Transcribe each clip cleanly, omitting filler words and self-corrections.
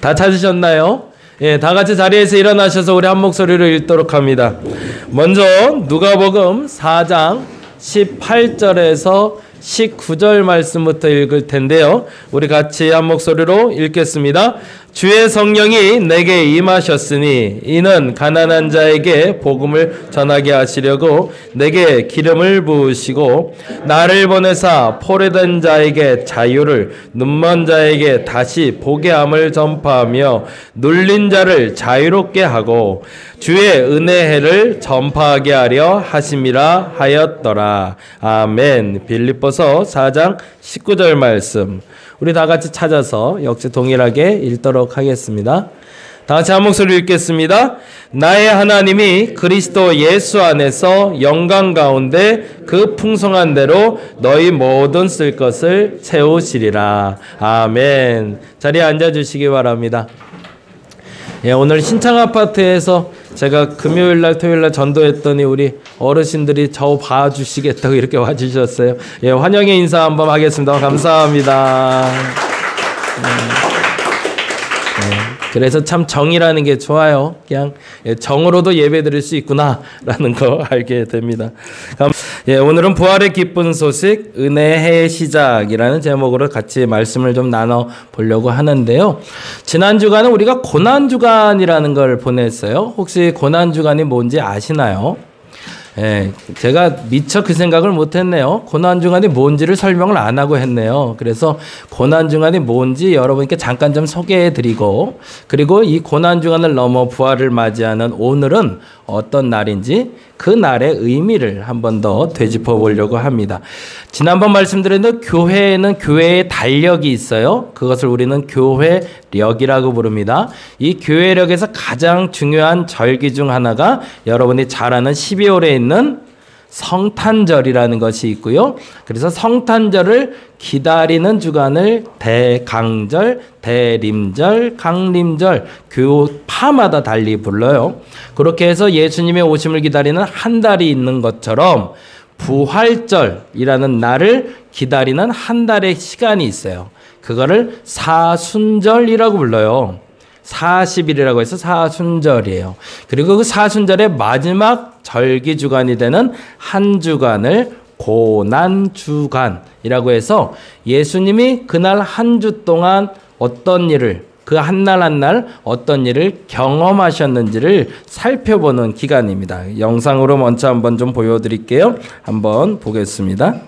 다 찾으셨나요? 예, 다 같이 자리에서 일어나셔서 우리 한 목소리로 읽도록 합니다. 먼저 누가복음 4장 18절에서 19절 말씀부터 읽을 텐데요. 우리 같이 한 목소리로 읽겠습니다. 주의 성령이 내게 임하셨으니 이는 가난한 자에게 복음을 전하게 하시려고 내게 기름을 부으시고 나를 보내사 포로된 자에게 자유를 눈먼 자에게 다시 보게 함을 전파하며 눌린 자를 자유롭게 하고 주의 은혜를 전파하게 하려 하심이라 하였더라. 아멘. 빌립보서 4장 19절 말씀 우리 다 같이 찾아서 역시 동일하게 읽도록 하겠습니다. 다 같이 한 목소리 읽겠습니다. 나의 하나님이 그리스도 예수 안에서 영광 가운데 그 풍성한 대로 너희 모든 쓸 것을 채우시리라. 아멘. 자리에 앉아주시기 바랍니다. 예, 오늘 신창 아파트에서 제가 금요일날 토요일날 전도했더니 우리 어르신들이 저 봐주시겠다고 이렇게 와주셨어요. 예, 환영의 인사 한번 하겠습니다. 감사합니다. 그래서 참 정이라는 게 좋아요. 그냥 정으로도 예배 드릴 수 있구나라는 거 알게 됩니다. 예, 오늘은 부활의 기쁜 소식 은혜의 시작이라는 제목으로 같이 말씀을 좀 나눠 보려고 하는데요. 지난 주간은 우리가 고난 주간이라는 걸 보냈어요. 혹시 고난 주간이 뭔지 아시나요? 예, 제가 미처 그 생각을 못했네요. 고난주간이 뭔지를 설명을 안 하고 했네요. 그래서 고난주간이 뭔지 여러분께 잠깐 좀 소개해드리고, 그리고 이 고난주간을 넘어 부활을 맞이하는 오늘은 어떤 날인지 그 날의 의미를 한 번 더 되짚어 보려고 합니다. 지난번 말씀드렸는데 교회에는 교회의 달력이 있어요. 그것을 우리는 교회력이라고 부릅니다. 이 교회력에서 가장 중요한 절기 중 하나가 여러분이 잘 아는 12월에 있는 성탄절이라는 것이 있고요. 그래서 성탄절을 기다리는 주간을 대강절, 대림절, 강림절, 교파마다 달리 불러요. 그렇게 해서 예수님의 오심을 기다리는 한 달이 있는 것처럼 부활절이라는 날을 기다리는 한 달의 시간이 있어요. 그거를 사순절이라고 불러요. 40일이라고 해서 사순절이에요. 그리고 그 사순절의 마지막 절기 주간이 되는 한 주간을 고난주간이라고 해서 예수님이 그날 한 주 동안 어떤 일을 그 한 날 한 날 어떤 일을 경험하셨는지를 살펴보는 기간입니다. 영상으로 먼저 한번 좀 보여드릴게요. 한번 보겠습니다.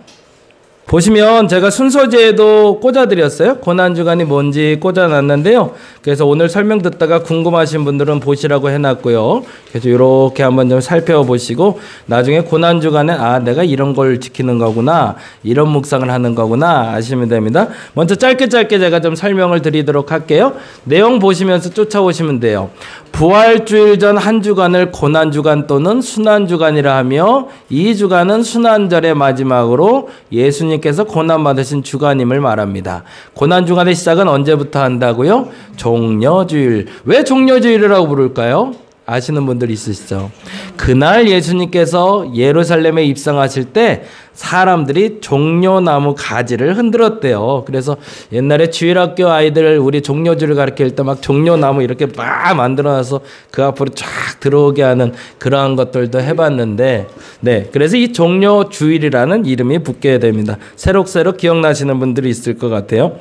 보시면 제가 순서지에도 꽂아드렸어요. 고난주간이 뭔지 꽂아놨는데요. 그래서 오늘 설명 듣다가 궁금하신 분들은 보시라고 해놨고요. 그래서 이렇게 한번 좀 살펴보시고 나중에 고난주간에 내가 이런 걸 지키는 거구나, 이런 묵상을 하는 거구나 아시면 됩니다. 먼저 짧게 제가 좀 설명을 드리도록 할게요. 내용 보시면서 쫓아오시면 돼요. 부활주일 전 한 주간을 고난주간 또는 순환주간이라 하며 이 주간은 순환절의 마지막으로 예수님께서 고난받으신 주간임을 말합니다. 고난주간의 시작은 언제부터 한다고요? 종려주일. 왜 종려주일이라고 부를까요? 아시는 분들 있으시죠? 그날 예수님께서 예루살렘에 입성하실 때 사람들이 종려나무 가지를 흔들었대요. 그래서 옛날에 주일학교 아이들 우리 종려주를 가르칠 때 막 종려나무 이렇게 막 만들어놔서 그 앞으로 쫙 들어오게 하는 그러한 것들도 해봤는데, 네, 그래서 이 종려주일이라는 이름이 붙게 됩니다. 새록새록 기억나시는 분들이 있을 것 같아요.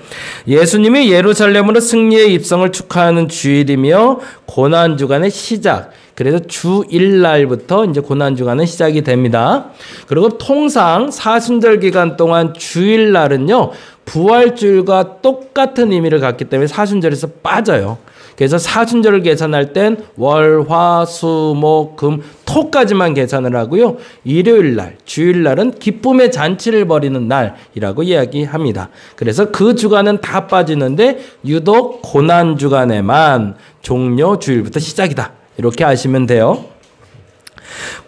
예수님이 예루살렘으로 승리의 입성을 축하하는 주일이며 고난주간의 시작, 그래서 주일날부터 이제 고난주간은 시작이 됩니다. 그리고 통상 사순절 기간 동안 주일날은요, 부활주일과 똑같은 의미를 갖기 때문에 사순절에서 빠져요. 그래서 사순절을 계산할 땐 월, 화, 수, 목, 금, 토까지만 계산을 하고요. 일요일날, 주일날은 기쁨의 잔치를 벌이는 날이라고 이야기합니다. 그래서 그 주간은 다 빠지는데 유독 고난주간에만 종려주일부터 시작이다. 이렇게 아시면 돼요.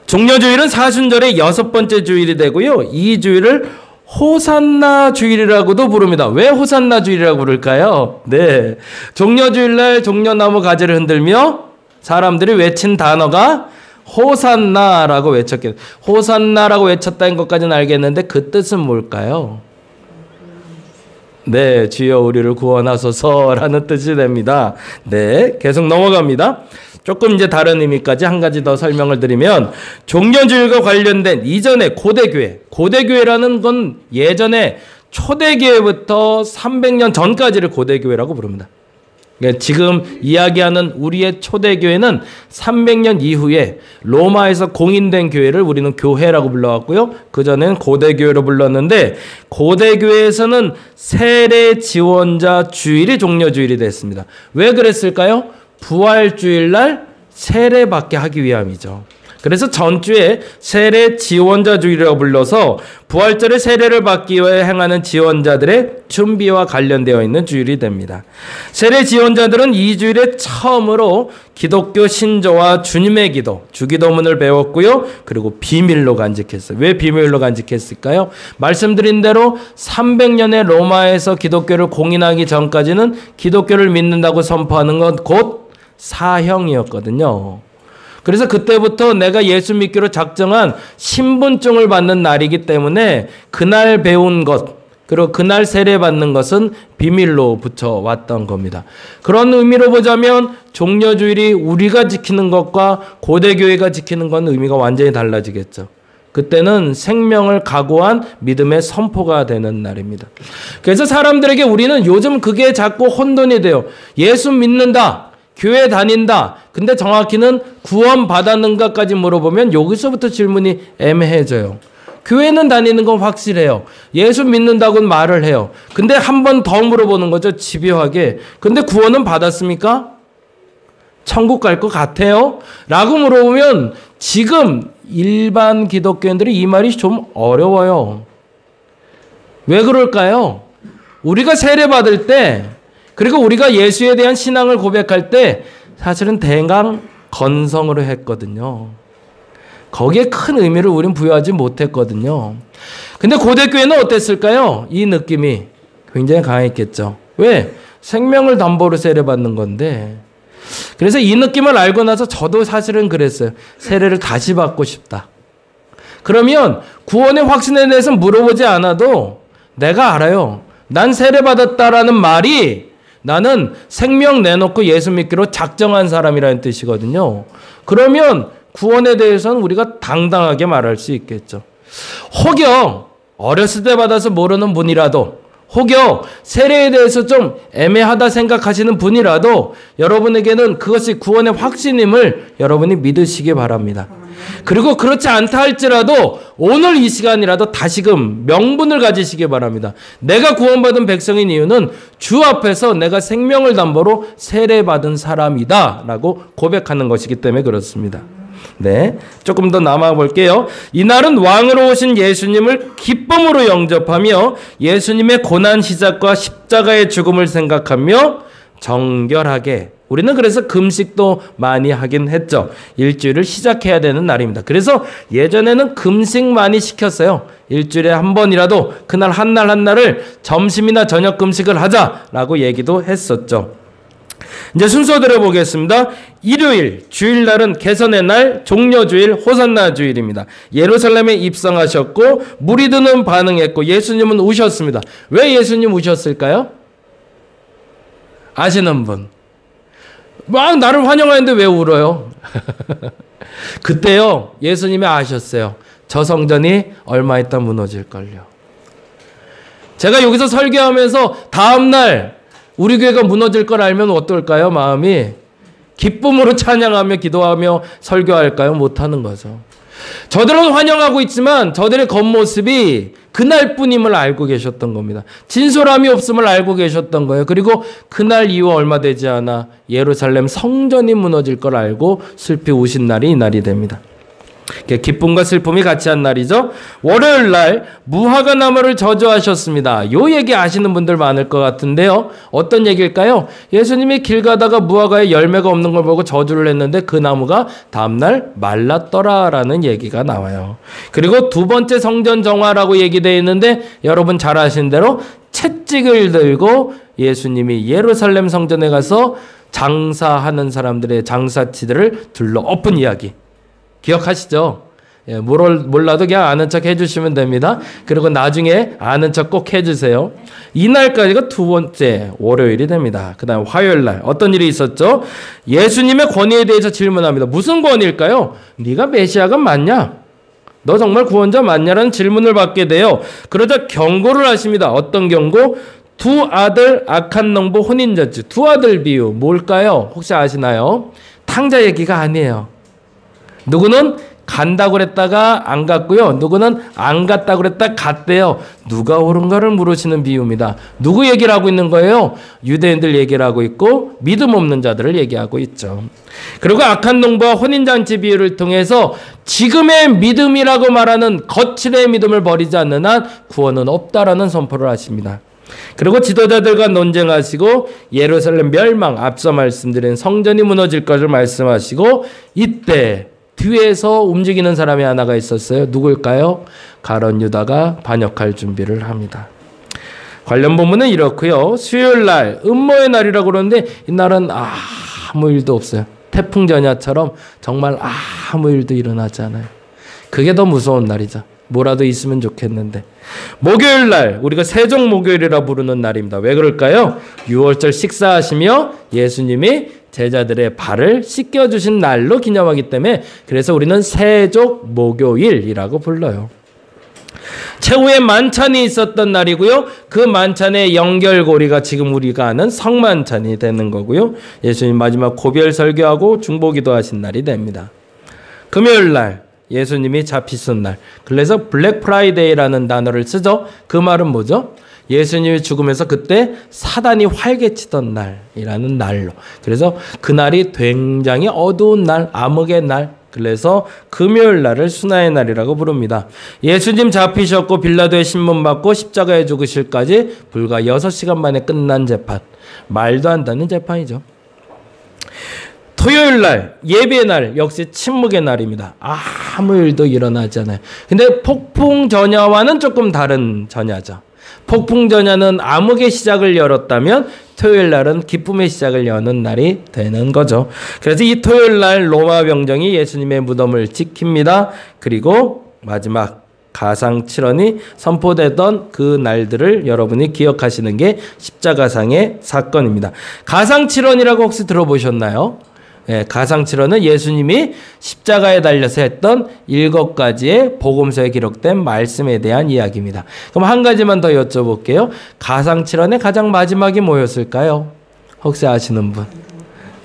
종려주일은 사순절의 6번째 주일이 되고요. 이 주일을 호산나 주일이라고도 부릅니다. 왜 호산나 주일이라고 부를까요? 네, 종려주일날 종려나무 가지를 흔들며 사람들이 외친 단어가 호산나라고 외쳤겠. 호산나라고 외쳤다는 것까지는 알겠는데 그 뜻은 뭘까요? 네, 주여 우리를 구원하소서라는 뜻이 됩니다. 네, 계속 넘어갑니다. 조금 이제 다른 의미까지 한 가지 더 설명을 드리면, 종려주일과 관련된 이전의 고대교회라는 건 예전에 초대교회부터 300년 전까지를 고대교회라고 부릅니다. 지금 이야기하는 우리의 초대교회는 300년 이후에 로마에서 공인된 교회를 우리는 교회라고 불러왔고요. 그전에는 고대교회로 불렀는데, 고대교회에서는 세례 지원자 주일이 종려주일이 됐습니다. 왜 그랬을까요? 부활주일날 세례받게 하기 위함이죠. 그래서 전주에 세례 지원자 주일이라고 불러서 부활절에 세례를 받기 위해 행하는 지원자들의 준비와 관련되어 있는 주일이 됩니다. 세례 지원자들은 이 주일에 처음으로 기독교 신조와 주님의 기도, 주기도문을 배웠고요. 그리고 비밀로 간직했어요. 왜 비밀로 간직했을까요? 말씀드린 대로 300년의 로마에서 기독교를 공인하기 전까지는 기독교를 믿는다고 선포하는 건 곧 사형이었거든요. 그래서 그때부터 내가 예수 믿기로 작정한 신분증을 받는 날이기 때문에 그날 배운 것, 그리고 그날 세례받는 것은 비밀로 붙여왔던 겁니다. 그런 의미로 보자면 종려주일이 우리가 지키는 것과 고대교회가 지키는 건 의미가 완전히 달라지겠죠. 그때는 생명을 각오한 믿음의 선포가 되는 날입니다. 그래서 사람들에게 우리는 요즘 그게 자꾸 혼돈이 돼요. 예수 믿는다, 교회 다닌다. 근데 정확히는 구원 받았는가까지 물어보면 여기서부터 질문이 애매해져요. 교회는 다니는 건 확실해요. 예수 믿는다고는 말을 해요. 근데 한 번 더 물어보는 거죠. 집요하게. 근데 구원은 받았습니까? 천국 갈 것 같아요? 라고 물어보면 지금 일반 기독교인들이 이 말이 좀 어려워요. 왜 그럴까요? 우리가 세례 받을 때, 그리고 우리가 예수에 대한 신앙을 고백할 때 사실은 대강 건성으로 했거든요. 거기에 큰 의미를 우린 부여하지 못했거든요. 근데 고대교회는 어땠을까요? 이 느낌이 굉장히 강했겠죠. 왜? 생명을 담보로 세례받는 건데. 그래서 이 느낌을 알고 나서 저도 사실은 그랬어요. 세례를 다시 받고 싶다. 그러면 구원의 확신에 대해서 물어보지 않아도 내가 알아요. 난 세례받았다라는 말이 나는 생명 내놓고 예수 믿기로 작정한 사람이라는 뜻이거든요. 그러면 구원에 대해서는 우리가 당당하게 말할 수 있겠죠. 혹여 어렸을 때 받아서 모르는 분이라도, 혹여 세례에 대해서 좀 애매하다 생각하시는 분이라도 여러분에게는 그것이 구원의 확신임을 여러분이 믿으시기 바랍니다. 그리고 그렇지 않다 할지라도 오늘 이 시간이라도 다시금 명분을 가지시기 바랍니다. 내가 구원받은 백성인 이유는 주 앞에서 내가 생명을 담보로 세례받은 사람이다 라고 고백하는 것이기 때문에 그렇습니다. 네, 조금 더 남아 볼게요. 이날은 왕으로 오신 예수님을 기쁨으로 영접하며 예수님의 고난 시작과 십자가의 죽음을 생각하며 정결하게, 우리는 그래서 금식도 많이 하긴 했죠. 일주일을 시작해야 되는 날입니다. 그래서 예전에는 금식 많이 시켰어요. 일주일에 한 번이라도 그날 한 날 한 날을 점심이나 저녁 금식을 하자라고 얘기도 했었죠. 이제 순서 들어보겠습니다. 일요일, 주일날은 개선의 날, 종려주일, 호산나 주일입니다. 예루살렘에 입성하셨고 무리들은 반응했고 예수님은 우셨습니다. 왜 예수님 우셨을까요? 아시는 분? 막 나를 환영하는데 왜 울어요? 그때요, 예수님이 아셨어요. 저 성전이 얼마 있다 무너질걸요. 제가 여기서 설교하면서 다음날 우리 교회가 무너질 걸 알면 어떨까요? 마음이 기쁨으로 찬양하며 기도하며 설교할까요? 못하는 거죠. 저들은 환영하고 있지만 저들의 겉모습이 그날뿐임을 알고 계셨던 겁니다. 진솔함이 없음을 알고 계셨던 거예요. 그리고 그날 이후 얼마 되지 않아 예루살렘 성전이 무너질 걸 알고 슬피 우신 날이 이 날이 됩니다. 기쁨과 슬픔이 같이 한 날이죠. 월요일 날 무화과 나무를 저주하셨습니다. 요 얘기 아시는 분들 많을 것 같은데요. 어떤 얘기일까요? 예수님이 길 가다가 무화과에 열매가 없는 걸 보고 저주를 했는데 그 나무가 다음날 말랐더라라는 얘기가 나와요. 그리고 두 번째 성전 정화라고 얘기되어 있는데 여러분 잘 아시는 대로 채찍을 들고 예수님이 예루살렘 성전에 가서 장사하는 사람들의 장사치들을 둘러 엎은 이야기 기억하시죠? 예, 몰라도 그냥 아는 척 해주시면 됩니다. 그리고 나중에 아는 척 꼭 해주세요. 이날까지가 두 번째 월요일이 됩니다. 그 다음 화요일 날 어떤 일이 있었죠? 예수님의 권위에 대해서 질문합니다. 무슨 권위일까요? 네가 메시아가 맞냐? 너 정말 구원자 맞냐라는 질문을 받게 돼요. 그러자 경고를 하십니다. 어떤 경고? 두 아들 악한 농부 혼인잔치. 두 아들 비유 뭘까요? 혹시 아시나요? 탕자 얘기가 아니에요. 누구는 간다고 그랬다가 안 갔고요. 누구는 안 갔다고 그랬다 갔대요. 누가 옳은가를 물으시는 비유입니다. 누구 얘기를 하고 있는 거예요? 유대인들 얘기를 하고 있고 믿음 없는 자들을 얘기하고 있죠. 그리고 악한 농부와 혼인잔치 비유를 통해서 지금의 믿음이라고 말하는 거칠의 믿음을 버리지 않는 한 구원은 없다라는 선포를 하십니다. 그리고 지도자들과 논쟁하시고 예루살렘 멸망, 앞서 말씀드린 성전이 무너질 것을 말씀하시고 이때 뒤에서 움직이는 사람이 하나가 있었어요. 누굴까요? 가룟 유다가 반역할 준비를 합니다. 관련 본문은 이렇고요. 수요일 날 음모의 날이라고 그러는데 이날은 아무 일도 없어요. 태풍 전야처럼 정말 아무 일도 일어나지 않아요. 그게 더 무서운 날이죠. 뭐라도 있으면 좋겠는데. 목요일 날 우리가 세종 목요일이라 부르는 날입니다. 왜 그럴까요? 유월절 식사하시며 예수님이 제자들의 발을 씻겨주신 날로 기념하기 때문에 그래서 우리는 세족 목요일이라고 불러요. 최후의 만찬이 있었던 날이고요. 그 만찬의 연결고리가 지금 우리가 아는 성만찬이 되는 거고요. 예수님 마지막 고별 설교하고 중보기도 하신 날이 됩니다. 금요일 날 예수님이 잡히신 날. 그래서 블랙 프라이데이라는 단어를 쓰죠. 그 말은 뭐죠? 예수님이 죽으면서 그때 사단이 활개치던 날이라는 날로. 그래서 그날이 굉장히 어두운 날, 암흑의 날. 그래서 금요일 날을 순화의 날이라고 부릅니다. 예수님 잡히셨고 빌라도의 신문받고 십자가에 죽으실까지 불과 6시간 만에 끝난 재판. 말도 안 되는 재판이죠. 토요일 날, 예배의 날, 역시 침묵의 날입니다. 아무 일도 일어나지 않아요. 근데 폭풍 전야와는 조금 다른 전야죠. 폭풍 전야는 암흑의 시작을 열었다면 토요일 날은 기쁨의 시작을 여는 날이 되는 거죠. 그래서 이 토요일 날 로마 병정이 예수님의 무덤을 지킵니다. 그리고 마지막 가상칠언이 선포되던 그 날들을 여러분이 기억하시는 게 십자가상의 사건입니다. 가상칠언이라고 혹시 들어보셨나요? 예, 가상칠언은 예수님이 십자가에 달려서 했던 7가지의 복음서에 기록된 말씀에 대한 이야기입니다. 그럼 한 가지만 더 여쭤볼게요. 가상칠언의 가장 마지막이 뭐였을까요? 혹시 아시는 분?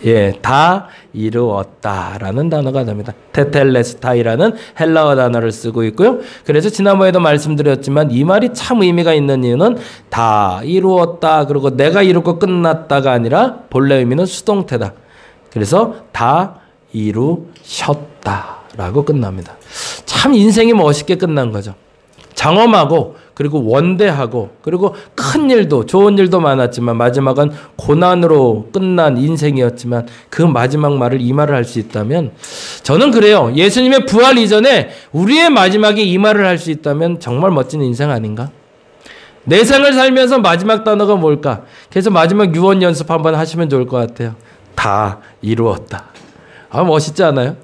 예, 다 이루었다라는 단어가 됩니다. 테텔레스타이라는 헬라어 단어를 쓰고 있고요. 그래서 지난번에도 말씀드렸지만 이 말이 참 의미가 있는 이유는 다 이루었다 그리고 내가 이루고 끝났다가 아니라 본래 의미는 수동태다. 그래서 다 이루셨다라고 끝납니다. 참 인생이 멋있게 끝난 거죠. 장엄하고 그리고 원대하고 그리고 큰 일도 좋은 일도 많았지만 마지막은 고난으로 끝난 인생이었지만 그 마지막 말을 이 말을 할 수 있다면 저는 그래요. 예수님의 부활 이전에 우리의 마지막에 이 말을 할 수 있다면 정말 멋진 인생 아닌가? 내 생을 살면서 마지막 단어가 뭘까? 그래서 마지막 유언 연습 한번 하시면 좋을 것 같아요. 다 이루었다. 멋있지 않아요?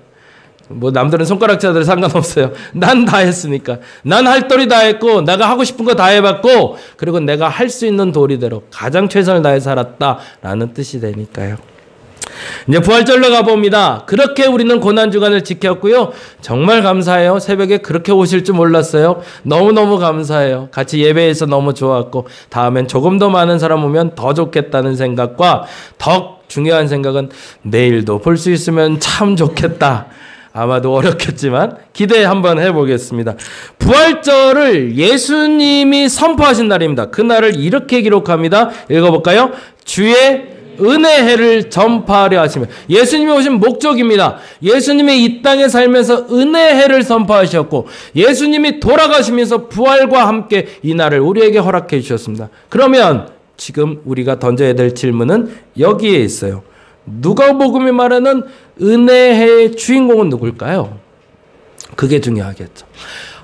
뭐 남들은 손가락자들 상관없어요. 난 다 했으니까. 난 할 도리 다 했고 내가 하고 싶은 거 다 해봤고 그리고 내가 할 수 있는 도리대로 가장 최선을 다해 살았다라는 뜻이 되니까요. 이제 부활절로 가봅니다. 그렇게 우리는 고난주간을 지켰고요. 정말 감사해요. 새벽에 그렇게 오실 줄 몰랐어요. 너무너무 감사해요. 같이 예배해서 너무 좋았고 다음엔 조금 더 많은 사람 오면 더 좋겠다는 생각과 더 중요한 생각은 내일도 볼 수 있으면 참 좋겠다. 아마도 어렵겠지만 기대 한번 해보겠습니다. 부활절을 예수님이 선포하신 날입니다. 그 날을 이렇게 기록합니다. 읽어볼까요? 주의 은혜의 해를 전파하려 하시며 예수님이 오신 목적입니다. 예수님이 이 땅에 살면서 은혜의 해를 선포하셨고 예수님이 돌아가시면서 부활과 함께 이 날을 우리에게 허락해 주셨습니다. 그러면 지금 우리가 던져야 될 질문은 여기에 있어요. 누가복음이 말하는 은혜의 주인공은 누굴까요? 그게 중요하겠죠.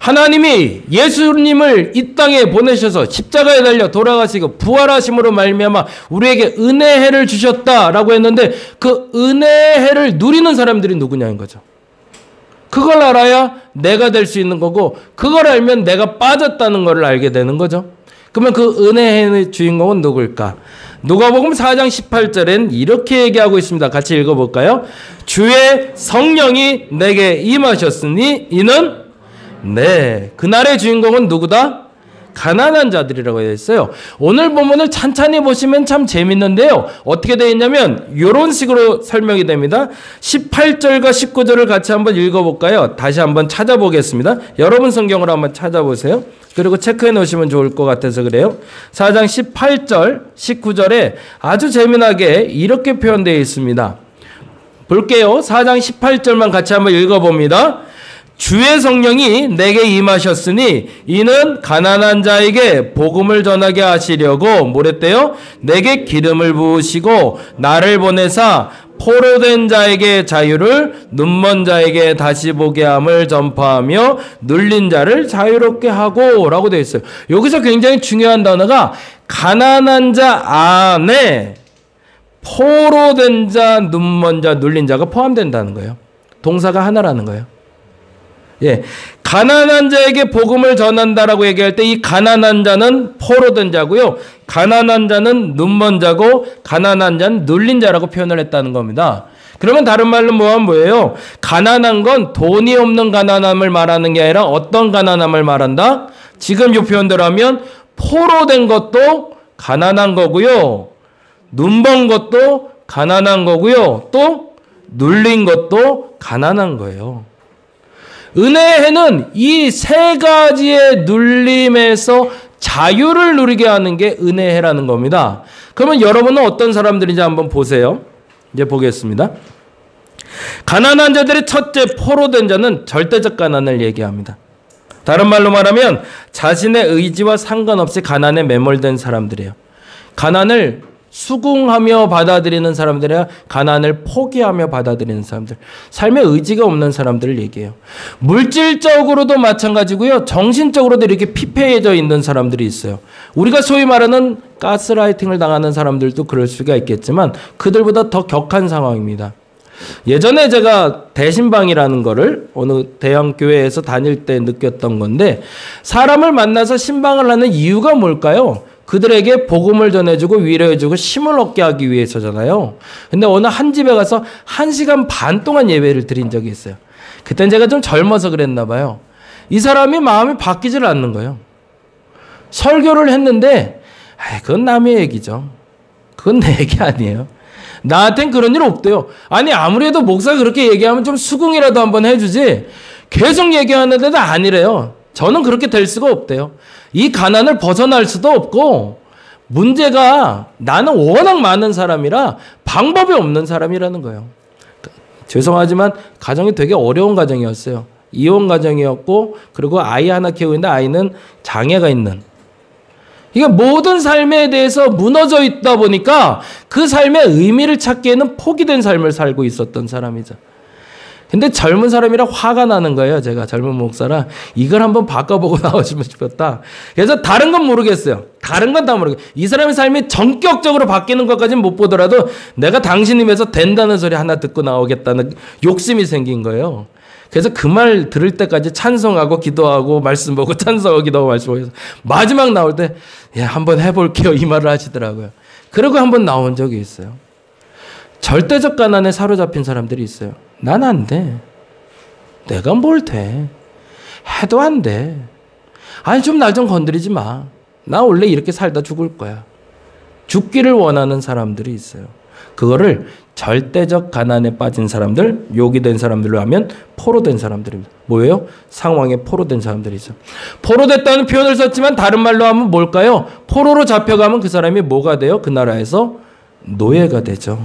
하나님이 예수님을 이 땅에 보내셔서 십자가에 달려 돌아가시고 부활하심으로 말미암아 우리에게 은혜의 해를 주셨다라고 했는데 그 은혜의 해를 누리는 사람들이 누구냐인 거죠. 그걸 알아야 내가 될 수 있는 거고, 그걸 알면 내가 빠졌다는 걸 알게 되는 거죠. 그러면 그 은혜의 주인공은 누굴까? 누가복음 4장 18절엔 이렇게 얘기하고 있습니다. 같이 읽어볼까요? 주의 성령이 내게 임하셨으니 이는 그날의 주인공은 누구다? 가난한 자들이라고 되어 있어요. 오늘 본문을 찬찬히 보시면 참 재밌는데요. 어떻게 되어 있냐면 이런 식으로 설명이 됩니다. 18절과 19절을 같이 한번 읽어볼까요? 다시 한번 찾아보겠습니다. 여러분 성경으로 한번 찾아보세요. 그리고 체크해 놓으시면 좋을 것 같아서 그래요. 4장 18절, 19절에 아주 재미나게 이렇게 표현되어 있습니다. 볼게요. 4장 18절만 같이 한번 읽어봅니다. 주의 성령이 내게 임하셨으니 이는 가난한 자에게 복음을 전하게 하시려고 뭐랬대요? 내게 기름을 부으시고 나를 보내사 포로된 자에게 자유를, 눈먼 자에게 다시 보게 함을 전파하며 눌린 자를 자유롭게 하고 라고 되어 있어요. 여기서 굉장히 중요한 단어가 가난한 자 안에 포로된 자, 눈먼 자, 눌린 자가 포함된다는 거예요. 동사가 하나라는 거예요. 예, 가난한 자에게 복음을 전한다라고 얘기할 때 이 가난한 자는 포로된 자고요. 가난한 자는 눈먼 자고 가난한 자는 눌린 자라고 표현을 했다는 겁니다. 그러면 다른 말로 뭐예요? 가난한 건 돈이 없는 가난함을 말하는 게 아니라 어떤 가난함을 말한다? 지금 이 표현대로 하면 포로된 것도 가난한 거고요. 눈먼 것도 가난한 거고요. 또 눌린 것도 가난한 거예요. 은혜의 해는 이 세 가지의 눌림에서 자유를 누리게 하는 게 은혜의 해라는 겁니다. 그러면 여러분은 어떤 사람들인지 한번 보세요. 이제 보겠습니다. 가난한 자들의 첫째 포로된 자는 절대적 가난을 얘기합니다. 다른 말로 말하면 자신의 의지와 상관없이 가난에 매몰된 사람들이에요. 가난을 수긍하며 받아들이는 사람들이야 가난을 포기하며 받아들이는 사람들. 삶에 의지가 없는 사람들을 얘기해요. 물질적으로도 마찬가지고요. 정신적으로도 이렇게 피폐해져 있는 사람들이 있어요. 우리가 소위 말하는 가스라이팅을 당하는 사람들도 그럴 수가 있겠지만 그들보다 더 격한 상황입니다. 예전에 제가 대신방이라는 거를 어느 대형교회에서 다닐 때 느꼈던 건데 사람을 만나서 신방을 하는 이유가 뭘까요? 그들에게 복음을 전해주고 위로해주고 힘을 얻게 하기 위해서잖아요. 근데 어느 한 집에 가서 1시간 반 동안 예배를 드린 적이 있어요. 그땐 제가 좀 젊어서 그랬나 봐요. 이 사람이 마음이 바뀌질 않는 거예요. 설교를 했는데 그건 남의 얘기죠. 그건 내 얘기 아니에요. 나한텐 그런 일 없대요. 아니 아무래도 목사가 그렇게 얘기하면 좀 수긍이라도 한번 해주지 계속 얘기하는데도 아니래요. 저는 그렇게 될 수가 없대요. 이 가난을 벗어날 수도 없고 문제가 나는 워낙 많은 사람이라 방법이 없는 사람이라는 거예요. 죄송하지만 가정이 되게 어려운 가정이었어요. 이혼 가정이었고 그리고 아이 하나 키우고 있는데 아이는 장애가 있는. 이게 모든 삶에 대해서 무너져 있다 보니까 그 삶의 의미를 찾기에는 포기된 삶을 살고 있었던 사람이죠. 근데 젊은 사람이라 화가 나는 거예요. 제가 젊은 목사라 이걸 한번 바꿔보고 나오시면 싶었다. 그래서 다른 건 모르겠어요. 다른 건 다 모르겠어요. 이 사람의 삶이 전격적으로 바뀌는 것까지는 못 보더라도 내가 당신님에서 된다는 소리 하나 듣고 나오겠다는 욕심이 생긴 거예요. 그래서 그 말 들을 때까지 찬송하고 기도하고 말씀 보고 찬송하고 기도하고 말씀 보고 마지막 나올 때 한번 해볼게요. 이 말을 하시더라고요. 그러고 한번 나온 적이 있어요. 절대적 가난에 사로잡힌 사람들이 있어요. 난 안 돼. 내가 뭘 돼. 해도 안 돼. 아니 좀 날 좀 건드리지 마. 나 원래 이렇게 살다 죽을 거야. 죽기를 원하는 사람들이 있어요. 그거를 절대적 가난에 빠진 사람들, 욕이 된 사람들로 하면 포로된 사람들입니다. 뭐예요? 상황에 포로된 사람들이죠. 포로됐다는 표현을 썼지만 다른 말로 하면 뭘까요? 포로로 잡혀가면 그 사람이 뭐가 돼요? 그 나라에서 노예가 되죠.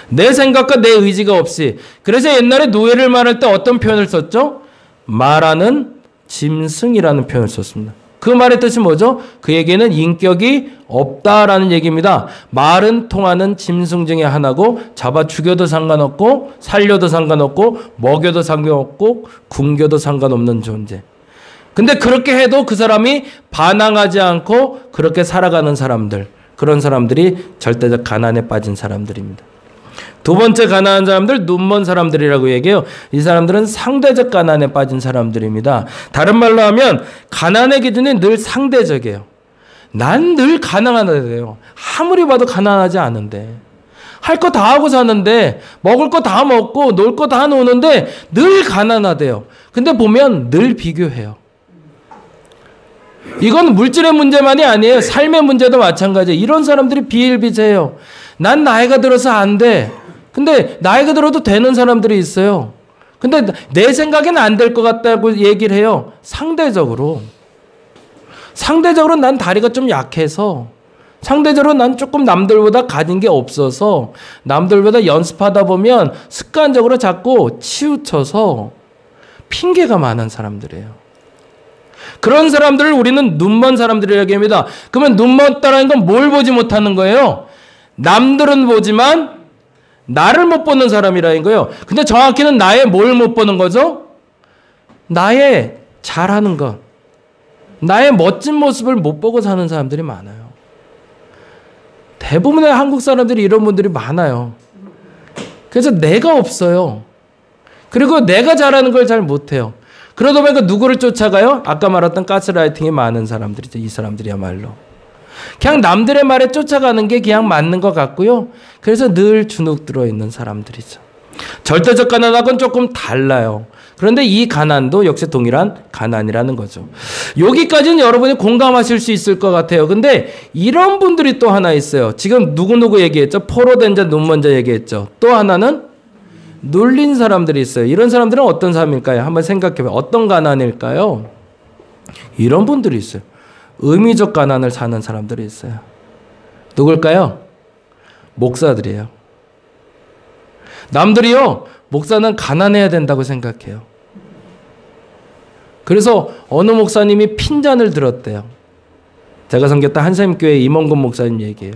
내 생각과 내 의지가 없이. 그래서 옛날에 노예를 말할 때 어떤 표현을 썼죠? 말하는 짐승이라는 표현을 썼습니다. 그 말의 뜻이 뭐죠? 그에게는 인격이 없다라는 얘기입니다. 말은 통하는 짐승 중에 하나고 잡아 죽여도 상관없고 살려도 상관없고 먹여도 상관없고 굶겨도 상관없는 존재. 근데 그렇게 해도 그 사람이 반항하지 않고 그렇게 살아가는 사람들, 그런 사람들이 절대적 가난에 빠진 사람들입니다. 두 번째 가난한 사람들, 눈먼 사람들이라고 얘기해요. 이 사람들은 상대적 가난에 빠진 사람들입니다. 다른 말로 하면 가난의 기준이 늘 상대적이에요. 난 늘 가난하대요. 아무리 봐도 가난하지 않은데. 할 거 다 하고 사는데, 먹을 거 다 먹고 놀 거 다 노는데 늘 가난하대요. 근데 보면 늘 비교해요. 이건 물질의 문제만이 아니에요. 삶의 문제도 마찬가지예요. 이런 사람들이 비일비재해요. 난 나이가 들어서 안 돼. 근데 나이가 들어도 되는 사람들이 있어요. 근데 내 생각에는 안 될 것 같다고 얘기를 해요. 상대적으로 난 다리가 좀 약해서, 상대적으로 난 조금 남들보다 가진 게 없어서, 남들보다 연습하다 보면 습관적으로 자꾸 치우쳐서 핑계가 많은 사람들이에요. 그런 사람들을 우리는 눈먼 사람들이라고 합니다. 그러면 눈먼다라는 건 뭘 보지 못하는 거예요? 남들은 보지만 나를 못 보는 사람이라는 거예요. 근데 정확히는 나의 뭘 못 보는 거죠? 나의 잘하는 것, 나의 멋진 모습을 못 보고 사는 사람들이 많아요. 대부분의 한국 사람들이 이런 분들이 많아요. 그래서 내가 없어요. 그리고 내가 잘하는 걸 잘 못해요. 그러다 보니까 누구를 쫓아가요? 아까 말했던 가스라이팅이 많은 사람들이죠. 이 사람들이야말로. 그냥 남들의 말에 쫓아가는 게 그냥 맞는 것 같고요. 그래서 늘 주눅 들어있는 사람들이죠. 절대적 가난하고는 조금 달라요. 그런데 이 가난도 역시 동일한 가난이라는 거죠. 여기까지는 여러분이 공감하실 수 있을 것 같아요. 근데 이런 분들이 또 하나 있어요. 지금 누구누구 얘기했죠? 포로된 자, 눈먼 자 얘기했죠. 또 하나는 눌린 사람들이 있어요. 이런 사람들은 어떤 사람일까요? 한번 생각해봐요. 어떤 가난일까요? 이런 분들이 있어요. 의미적 가난을 사는 사람들이 있어요. 누굴까요? 목사들이에요. 남들이요, 목사는 가난해야 된다고 생각해요. 그래서 어느 목사님이 핀잔을 들었대요. 제가 섬겼던 한샘교회 임원근 목사님 얘기예요.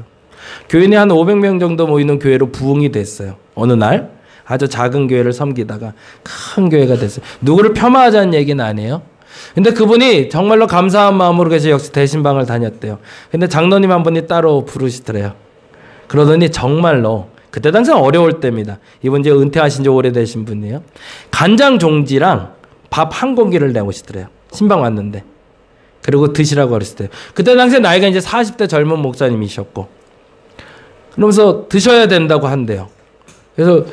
교인이 한 500명 정도 모이는 교회로 부흥이 됐어요. 어느 날 아주 작은 교회를 섬기다가 큰 교회가 됐어요. 누구를 폄하하자는 얘기는 아니에요. 근데 그분이 정말로 감사한 마음으로 계속 역시 대신방을 다녔대요. 근데 장로님 한 분이 따로 부르시더래요. 그러더니 정말로 그때 당시는 어려울 때입니다. 이분 이제 은퇴하신 지 오래되신 분이에요. 간장 종지랑 밥 한 공기를 내오시더래요. 신방 왔는데. 그리고 드시라고 그러시대요. 그때 당시에 나이가 이제 40대 젊은 목사님이셨고. 그러면서 드셔야 된다고 한대요. 그래서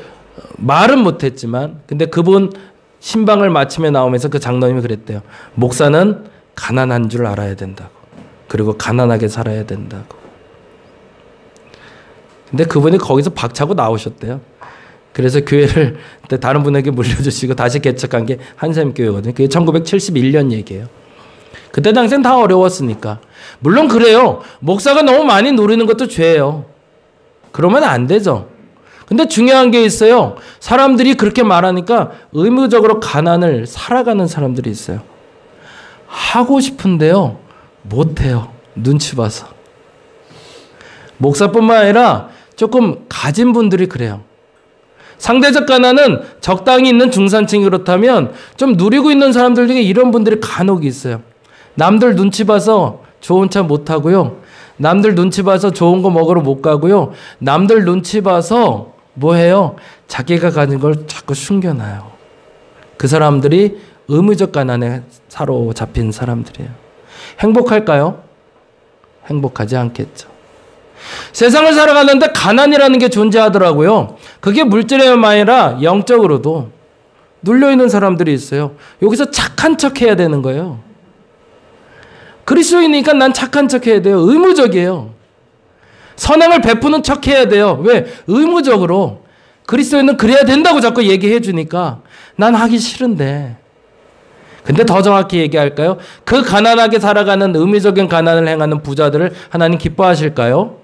말은 못했지만, 근데 그분 신방을 마치며 나오면서 그 장로님이 그랬대요. 목사는 가난한 줄 알아야 된다고. 그리고 가난하게 살아야 된다고. 근데 그분이 거기서 박차고 나오셨대요. 그래서 교회를 다른 분에게 물려주시고 다시 개척한 게 한샘교회거든요. 그게 1971년 얘기예요. 그때 당시엔 다 어려웠으니까. 물론 그래요. 목사가 너무 많이 누리는 것도 죄예요. 그러면 안 되죠. 근데 중요한 게 있어요. 사람들이 그렇게 말하니까 의무적으로 가난을 살아가는 사람들이 있어요. 하고 싶은데요, 못해요. 눈치 봐서. 목사뿐만 아니라 조금 가진 분들이 그래요. 상대적 가난은 적당히 있는 중산층이 그렇다면 좀 누리고 있는 사람들 중에 이런 분들이 간혹 있어요. 남들 눈치 봐서 좋은 차 못 타고요. 남들 눈치 봐서 좋은 거 먹으러 못 가고요. 남들 눈치 봐서 뭐 해요? 자기가 가진 걸 자꾸 숨겨놔요. 그 사람들이 의무적 가난에 사로잡힌 사람들이에요. 행복할까요? 행복하지 않겠죠. 세상을 살아가는데 가난이라는 게 존재하더라고요. 그게 물질에만 아니라 영적으로도 눌려있는 사람들이 있어요. 여기서 착한 척 해야 되는 거예요. 그리스도인이니까 난 착한 척 해야 돼요. 의무적이에요. 선행을 베푸는 척 해야 돼요. 왜? 의무적으로. 그리스도인은 그래야 된다고 자꾸 얘기해 주니까 난 하기 싫은데. 근데 더 정확히 얘기할까요? 그 가난하게 살아가는 의무적인 가난을 행하는 부자들을 하나님 기뻐하실까요?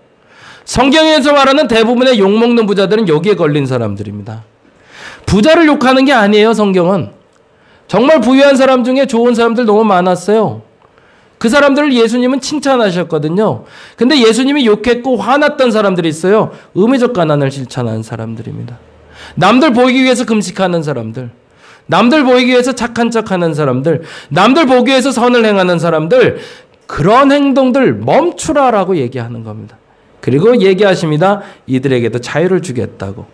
성경에서 말하는 대부분의 욕먹는 부자들은 여기에 걸린 사람들입니다. 부자를 욕하는 게 아니에요, 성경은. 정말 부유한 사람 중에 좋은 사람들 너무 많았어요. 그 사람들을 예수님은 칭찬하셨거든요. 근데 예수님이 욕했고 화났던 사람들이 있어요. 의무적 가난을 실천하는 사람들입니다. 남들 보이기 위해서 금식하는 사람들, 남들 보이기 위해서 착한 척하는 사람들, 남들 보기 위해서 선을 행하는 사람들, 그런 행동들 멈추라라고 얘기하는 겁니다. 그리고 얘기하십니다. 이들에게도 자유를 주겠다고.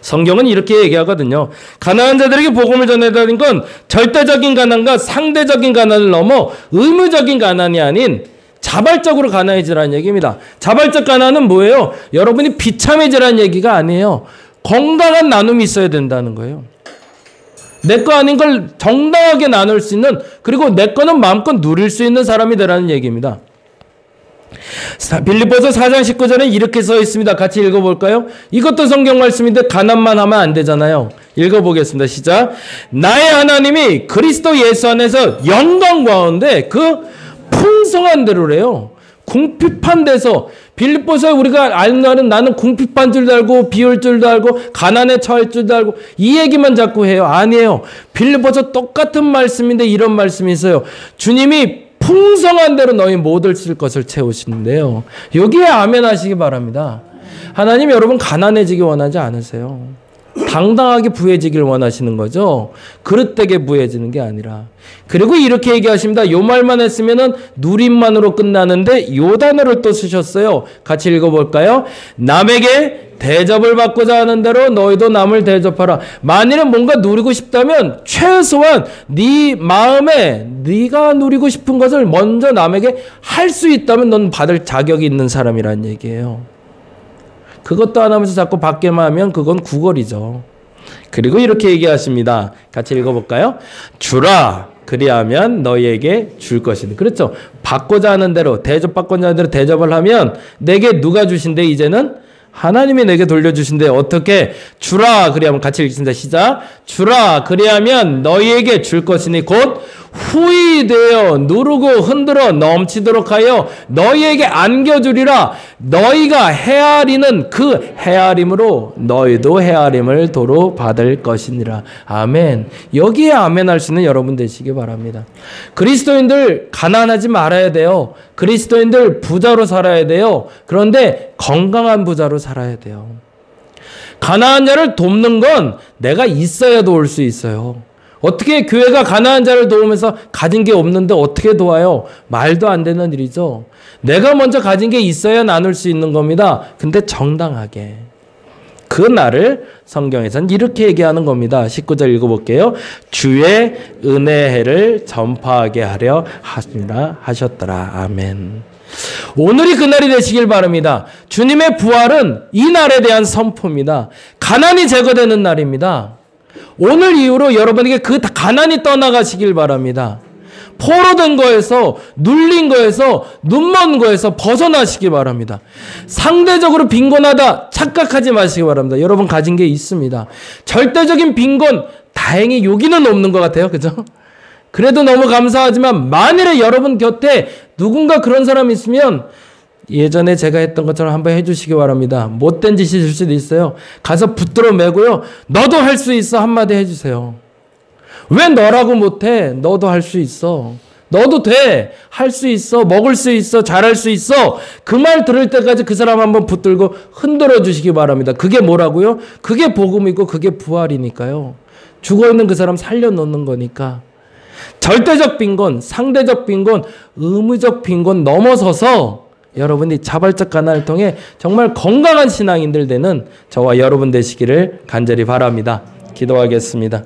성경은 이렇게 얘기하거든요. 가난한 자들에게 복음을 전해달라는 건 절대적인 가난과 상대적인 가난을 넘어 의무적인 가난이 아닌 자발적으로 가난해지라는 얘기입니다. 자발적 가난은 뭐예요? 여러분이 비참해지라는 얘기가 아니에요. 건강한 나눔이 있어야 된다는 거예요. 내 거 아닌 걸 정당하게 나눌 수 있는, 그리고 내 거는 마음껏 누릴 수 있는 사람이 되라는 얘기입니다. 빌립보서 4장 19절에 이렇게 써 있습니다. 같이 읽어볼까요? 이것도 성경 말씀인데 가난만 하면 안 되잖아요. 읽어보겠습니다. 시작. 나의 하나님이 그리스도 예수 안에서 영광 가운데 그 풍성한 대로래요. 궁핍한 데서, 빌립보서에 우리가 아는 나는 궁핍한 줄도 알고 비올 줄도 알고 가난에 처할 줄도 알고 이 얘기만 자꾸 해요. 아니에요. 빌립보서 똑같은 말씀인데 이런 말씀이 있어요. 주님이 풍성한 대로 너희 모든 쓸 것을 채우시는데요. 여기에 아멘 하시기 바랍니다. 하나님, 여러분 가난해지기 원하지 않으세요. 당당하게 부해지길 원하시는 거죠. 그릇되게 부해지는 게 아니라. 그리고 이렇게 얘기하십니다. 요 말만 했으면은 누림만으로 끝나는데 요 단어를 또 쓰셨어요. 같이 읽어볼까요? 남에게 대접을 받고자 하는 대로 너희도 남을 대접하라. 만일에 뭔가 누리고 싶다면 최소한 네 마음에 네가 누리고 싶은 것을 먼저 남에게 할 수 있다면 넌 받을 자격이 있는 사람이란 얘기예요. 그것도 안 하면서 자꾸 받게만 하면 그건 구걸이죠. 그리고 이렇게 얘기하십니다. 같이 읽어볼까요? 주라. 그리하면 너희에게 줄 것이다. 그렇죠. 받고자 하는 대로, 대접받고자 하는 대로 대접을 하면 내게 누가 주신대? 이제는 하나님이 내게 돌려주신대. 어떻게? 주라. 그리하면 같이 읽습니다. 시작. 주라. 그리하면 너희에게 줄 것이니 곧 후히 되어 누르고 흔들어 넘치도록 하여 너희에게 안겨주리라. 너희가 헤아리는 그 헤아림으로 너희도 헤아림을 도로 받을 것이니라. 아멘. 여기에 아멘 할 수 있는 여러분 되시기 바랍니다. 그리스도인들 가난하지 말아야 돼요. 그리스도인들 부자로 살아야 돼요. 그런데 건강한 부자로 살아야 돼요. 가난한 자를 돕는 건 내가 있어야 도울 수 있어요. 어떻게 교회가 가난한 자를 도우면서 가진 게 없는데 어떻게 도와요? 말도 안 되는 일이죠. 내가 먼저 가진 게 있어야 나눌 수 있는 겁니다. 근데 정당하게. 그 날을 성경에서는 이렇게 얘기하는 겁니다. 19절 읽어볼게요. 주의 은혜를 전파하게 하려 하셨더라. 아멘. 오늘이 그날이 되시길 바랍니다. 주님의 부활은 이 날에 대한 선포입니다. 가난이 제거되는 날입니다. 오늘 이후로 여러분에게 그 가난이 떠나가시길 바랍니다. 포로된 거에서, 눌린 거에서, 눈먼 거에서 벗어나시기 바랍니다. 상대적으로 빈곤하다 착각하지 마시기 바랍니다. 여러분 가진 게 있습니다. 절대적인 빈곤, 다행히 여기는 없는 것 같아요. 그죠? 그래도 너무 감사하지만 만일에 여러분 곁에 누군가 그런 사람이 있으면 예전에 제가 했던 것처럼 한번 해주시기 바랍니다. 못된 짓이 줄 수도 있어요. 가서 붙들어 매고요. 너도 할 수 있어 한마디 해주세요. 왜 너라고 못해? 너도 할 수 있어. 너도 돼. 할 수 있어. 먹을 수 있어. 잘할 수 있어. 그 말 들을 때까지 그 사람 한번 붙들고 흔들어 주시기 바랍니다. 그게 뭐라고요? 그게 복음이고 그게 부활이니까요. 죽어있는 그 사람 살려놓는 거니까. 절대적 빈곤, 상대적 빈곤, 의무적 빈곤 넘어서서 여러분이 자발적 가난을 통해 정말 건강한 신앙인들 되는 저와 여러분 되시기를 간절히 바랍니다. 기도하겠습니다.